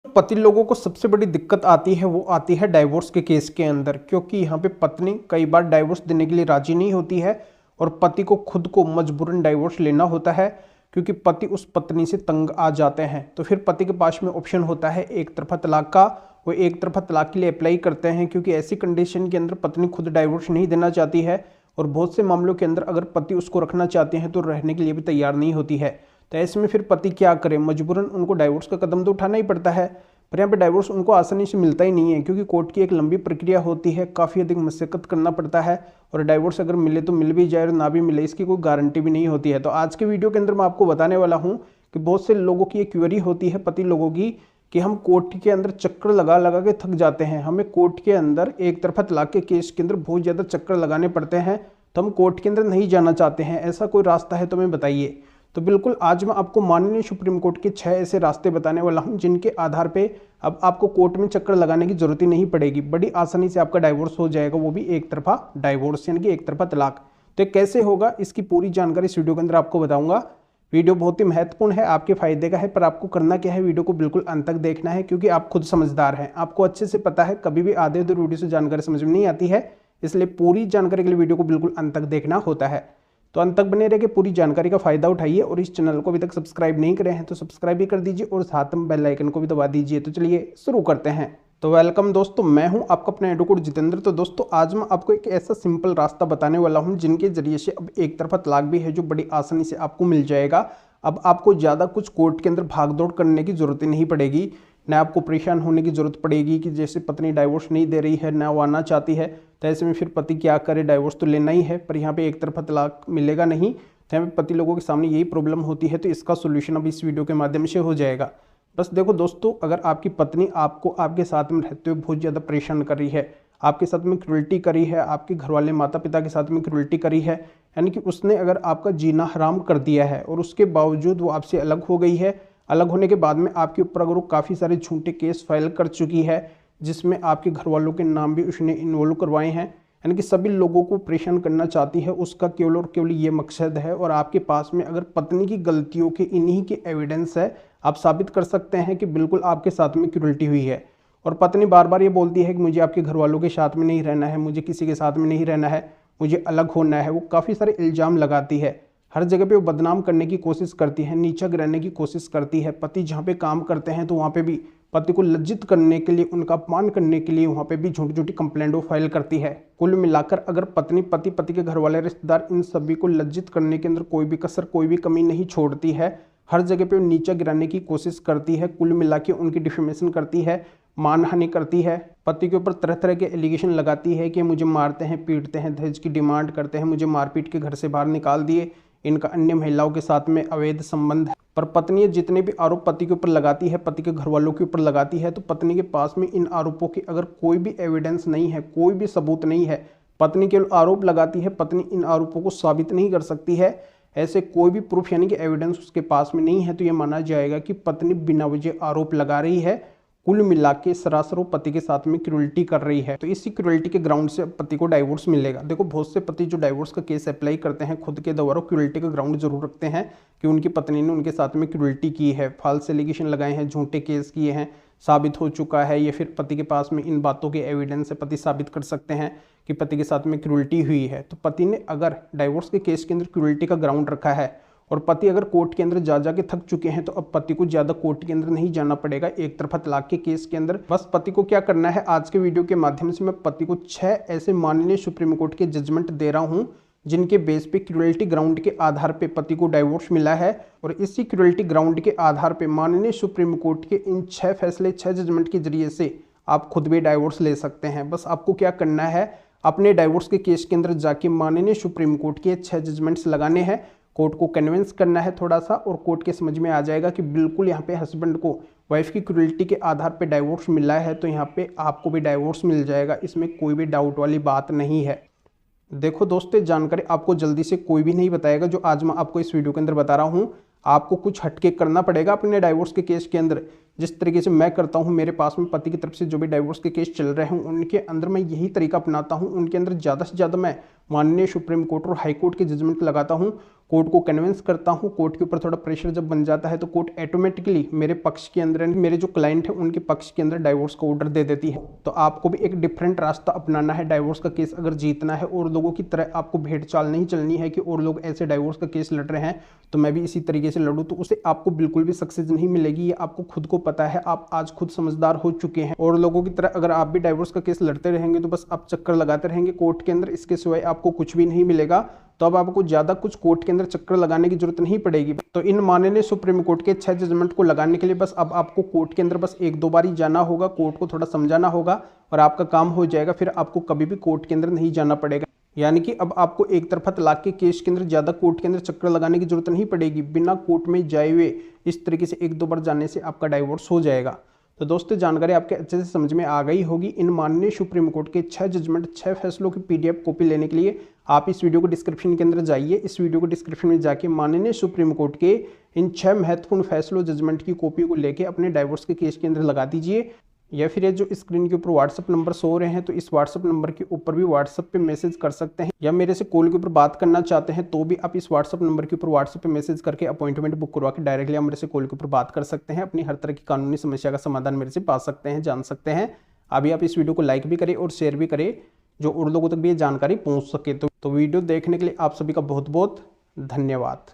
पति लोगों को सबसे बड़ी दिक्कत आती है वो आती है डाइवोर्स के केस के अंदर, क्योंकि यहाँ पे पत्नी कई बार डाइवोर्स देने के लिए राजी नहीं होती है और पति को खुद को मजबूरन डाइवोर्स लेना होता है, क्योंकि पति उस पत्नी से तंग आ जाते हैं। तो फिर पति के पास में ऑप्शन होता है एक तरफा तलाक का। वो एक तरफा तलाक के लिए अप्लाई करते हैं, क्योंकि ऐसी कंडीशन के अंदर पत्नी खुद डाइवोर्स नहीं देना चाहती है और बहुत से मामलों के अंदर अगर पति उसको रखना चाहते हैं तो रहने के लिए भी तैयार नहीं होती है। तो ऐसे में फिर पति क्या करे, मजबूरन उनको डाइवोर्स का कदम तो उठाना ही पड़ता है। पर यहाँ पे डाइवोर्स उनको आसानी से मिलता ही नहीं है, क्योंकि कोर्ट की एक लंबी प्रक्रिया होती है, काफ़ी अधिक मशक्कत करना पड़ता है और डाइवोर्स अगर मिले तो मिल भी जाए और ना भी मिले इसकी कोई गारंटी भी नहीं होती है। तो आज के वीडियो के अंदर मैं आपको बताने वाला हूँ कि बहुत से लोगों की ये क्वेरी होती है पति लोगों की कि हम कोर्ट के अंदर चक्कर लगा लगा के थक जाते हैं, हमें कोर्ट के अंदर एक तरफा तलाक के केस के अंदर बहुत ज़्यादा चक्कर लगाने पड़ते हैं, तो हम कोर्ट के अंदर नहीं जाना चाहते हैं। ऐसा कोई रास्ता है तो हमें बताइए। तो बिल्कुल आज मैं आपको माननीय सुप्रीम कोर्ट के 6 ऐसे रास्ते बताने वाला हूं जिनके आधार पे अब आपको कोर्ट में चक्कर लगाने की जरूरत ही नहीं पड़ेगी, बड़ी आसानी से आपका डाइवोर्स हो जाएगा, वो भी एक तरफा डाइवोर्स यानी कि एक तरफा तलाक। तो ये कैसे होगा इसकी पूरी जानकारी इस वीडियो के अंदर आपको बताऊंगा। वीडियो बहुत ही महत्वपूर्ण है, आपके फायदे का है, पर आपको करना क्या है, वीडियो को बिल्कुल अंत तक देखना है, क्योंकि आप खुद समझदार हैं, आपको अच्छे से पता है कभी भी आधे अधूरे वीडियो से जानकारी समझ में नहीं आती है, इसलिए पूरी जानकारी के लिए वीडियो को बिल्कुल अंत तक देखना होता है। तो अंत तक बने रह के पूरी जानकारी का फायदा उठाइए और इस चैनल को अभी तक सब्सक्राइब नहीं करे हैं तो सब्सक्राइब भी कर dीजिए और साथ में बेल आइकन को भी दबा दीजिए। तो चलिए शुरू करते हैं। तो वेलकम दोस्तों, मैं हूं आपका अपना एडवोकेट जितेंद्र। तो दोस्तों आज मैं आपको एक ऐसा सिंपल रास्ता बताने वाला हूं जिनके जरिए से अब एक तरफा तलाक भी है जो बड़ी आसानी से आपको मिल जाएगा। अब आपको ज़्यादा कुछ कोर्ट के अंदर भागदौड़ करने की जरूरत ही नहीं पड़ेगी, न आपको परेशान होने की जरूरत पड़ेगी कि जैसे पत्नी डाइवोर्स नहीं दे रही है, ना वो आना चाहती है, तो ऐसे में फिर पति क्या करे, डाइवोर्स तो लेना ही है पर यहाँ पे एक तरफा तलाक मिलेगा नहीं। तो यहाँ पे पति लोगों के सामने यही प्रॉब्लम होती है, तो इसका सोल्यूशन अब इस वीडियो के माध्यम से हो जाएगा। बस देखो दोस्तों, अगर आपकी पत्नी आपको आपके साथ में रहते हुए बहुत ज़्यादा परेशान कर रही है, आपके साथ में क्रूरल्टी करी है, आपके घर वाले माता पिता के साथ में क्रूरल्टी करी है, यानी कि उसने अगर आपका जीना हराम कर दिया है और उसके बावजूद वो आपसे अलग हो गई है, अलग होने के बाद में आपके ऊपर अगर वो काफ़ी सारे झूठे केस फाइल कर चुकी है जिसमें आपके घर वालों के नाम भी उसने इन्वॉल्व करवाए हैं, यानी कि सभी लोगों को परेशान करना चाहती है, उसका केवल और केवल ये मकसद है। और आपके पास में अगर पत्नी की गलतियों के इन्हीं के एविडेंस है, आप साबित कर सकते हैं कि बिल्कुल आपके साथ में क्रूरल्टी हुई है। और पत्नी बार बार ये बोलती है कि मुझे आपके घर वालों के साथ में नहीं रहना है, मुझे किसी के साथ में नहीं रहना है, मुझे अलग होना है। वो काफ़ी सारे इल्ज़ाम लगाती है, हर जगह पे वो बदनाम करने की कोशिश करती है, नीचा गिराने की कोशिश करती है। पति जहाँ पे काम करते हैं तो वहाँ पे भी पति को लज्जित करने के लिए, उनका अपमान करने के लिए वहाँ पे भी झूठी झूठी कंप्लेंट वो फाइल करती है। कुल मिलाकर अगर पत्नी, पति के घर वाले, रिश्तेदार, इन सभी को लज्जित करने के अंदर कोई भी कसर, कोई भी कमी नहीं छोड़ती है, हर जगह पे वो नीचा गिराने की कोशिश करती है, कुल मिला के उनकी डिफेमेशन करती है, मानहानि करती है, पति के ऊपर तरह तरह के एलिगेशन लगाती है कि मुझे मारते हैं, पीटते हैं, दहेज की डिमांड करते हैं, मुझे मारपीट के घर से बाहर निकाल दिए, इनका अन्य महिलाओं के साथ में अवैध संबंध है। पर पत्नी जितने भी आरोप पति के ऊपर लगाती है, पति के घर वालों के ऊपर लगाती है, तो पत्नी के पास में इन आरोपों की अगर कोई भी एविडेंस नहीं है, कोई भी सबूत नहीं है, पत्नी केवल आरोप लगाती है, पत्नी इन आरोपों को साबित नहीं कर सकती है, ऐसे कोई भी प्रूफ यानी कि एविडेंस उसके पास में नहीं है, तो ये माना जाएगा कि पत्नी बिना वजह आरोप लगा रही है, कुल मिला के सरासर पति के साथ में क्रूरल्टी कर रही है। तो इसी क्रूरल्टी के ग्राउंड से पति को डाइवोर्स मिलेगा। देखो बहुत से पति जो डाइवोर्स का केस अप्लाई करते हैं खुद के द्वारा क्रूरल्टी का ग्राउंड जरूर रखते हैं कि उनकी पत्नी ने उनके साथ में क्रूरल्टी की है, फॉल्स एलिगेशन लगाए हैं, झूठे केस किए हैं, साबित हो चुका है, या फिर पति के पास में इन बातों के एविडेंस है, पति साबित कर सकते हैं कि पति के साथ में क्रूरल्टी हुई है। तो पति ने अगर डाइवोर्स के केस के अंदर क्रूरल्टी का ग्राउंड रखा है और पति अगर कोर्ट के अंदर जा के थक चुके हैं, तो अब पति को ज़्यादा कोर्ट के अंदर नहीं जाना पड़ेगा एक तरफा तलाक के केस के अंदर। बस पति को क्या करना है, आज के वीडियो के माध्यम से मैं पति को 6 ऐसे माननीय सुप्रीम कोर्ट के जजमेंट दे रहा हूं जिनके बेस पे क्रूरल्टी ग्राउंड के आधार पे पति को डाइवोर्स मिला है। और इसी क्रूरल्टी ग्राउंड के आधार पे माननीय सुप्रीम कोर्ट के इन 6 फैसले, 6 जजमेंट के जरिए से आप खुद भी डाइवोर्स ले सकते हैं। बस आपको क्या करना है, अपने डाइवोर्स के केस के अंदर जाके माननीय सुप्रीम कोर्ट के 6 जजमेंट्स लगाने हैं, कोर्ट को कन्विंस करना है थोड़ा सा, और कोर्ट के समझ में आ जाएगा कि बिल्कुल यहाँ पे हस्बैंड को वाइफ की क्रूरल्टी के आधार पे डाइवोर्स मिला है, तो यहाँ पे आपको भी डाइवोर्स मिल जाएगा, इसमें कोई भी डाउट वाली बात नहीं है। देखो दोस्तों, जानकारी आपको जल्दी से कोई भी नहीं बताएगा जो आज मैं आपको इस वीडियो के अंदर बता रहा हूँ। आपको कुछ हटके करना पड़ेगा अपने डाइवोर्स के केस के अंदर, जिस तरीके से मैं करता हूँ। मेरे पास में पति की तरफ से जो भी डाइवोर्स के केस चल रहे हैं उनके अंदर मैं यही तरीका अपनाता हूँ। उनके अंदर ज़्यादा से ज़्यादा मैं माननीय सुप्रीम कोर्ट और हाई कोर्ट के जजमेंट लगाता हूँ कोर्ट को कन्विंस करता हूँ, कोर्ट के ऊपर थोड़ा प्रेशर जब बन जाता है तो कोर्ट ऑटोमेटिकली मेरे पक्ष के अंदर, मेरे जो क्लाइंट है उनके पक्ष के अंदर डाइवोर्स का ऑर्डर दे देती है। तो आपको भी एक डिफरेंट रास्ता अपनाना है डाइवोर्स का केस अगर जीतना है, और लोगों की तरह आपको भेड़ चाल नहीं चलनी है कि और लोग ऐसे डाइवोर्स का केस लड़ रहे हैं तो मैं भी इसी तरीके से लड़ूं, तो उसे आपको बिल्कुल भी सक्सेस नहीं मिलेगी। ये आपको खुद को पता है, आप आज खुद समझदार हो चुके हैं। और लोगों की तरह अगर आप भी डाइवोर्स का केस लड़ते रहेंगे तो बस आप चक्कर लगाते रहेंगे कोर्ट के अंदर, इसके सिवाय आपको कुछ भी नहीं मिलेगा। तो अब आपको ज्यादा कुछ कोर्ट के अंदर चक्कर लगाने की जरूरत नहीं पड़ेगी। तो इन माननीय सुप्रीम कोर्ट के 6 जजमेंट को लगाने के लिए बस अब आपको कोर्ट के अंदर बस 1-2 बार ही जाना होगा, कोर्ट को थोड़ा समझाना होगा और आपका काम हो जाएगा। फिर आपको कभी भी कोर्ट के अंदर नहीं जाना पड़ेगा। यानी कि अब आपको एक तरफा तलाक के केस के अंदर ज्यादा कोर्ट के अंदर चक्कर लगाने की जरूरत नहीं पड़ेगी। बिना कोर्ट में जाए हुए इस तरीके से 1-2 बार जाने से आपका डाइवोर्स हो जाएगा। तो दोस्तों जानकारी आपके अच्छे से समझ में आ गई होगी। इन माननीय सुप्रीम कोर्ट के 6 जजमेंट, 6 फैसलों की PDF कॉपी लेने के लिए आप इस वीडियो को डिस्क्रिप्शन के अंदर जाइए। इस वीडियो को डिस्क्रिप्शन में जाके माननीय सुप्रीम कोर्ट के इन 6 महत्वपूर्ण फैसलों जजमेंट की कॉपी को लेके अपने डाइवोर्स के केस के अंदर लगा दीजिए। या फिर ये जो स्क्रीन के ऊपर व्हाट्सअप नंबर सो रहे हैं तो इस व्हाट्सअप नंबर के ऊपर भी व्हाट्सअप पे मैसेज कर सकते हैं, या मेरे से कॉल के ऊपर बात करना चाहते हैं तो भी आप इस व्हाट्सअप नंबर के ऊपर व्हाट्सअप पे मैसेज करके अपॉइंटमेंट बुक करवा के डायरेक्टली आप मेरे से कॉल के ऊपर बात कर सकते हैं। अपनी हर तरह की कानूनी समस्या का समाधान मेरे से पा सकते हैं, जान सकते हैं। अभी आप इस वीडियो को लाइक भी करें और शेयर भी करें जो और लोगों तक भी ये जानकारी पहुँच सके। तो वीडियो देखने के लिए आप सभी का बहुत बहुत धन्यवाद।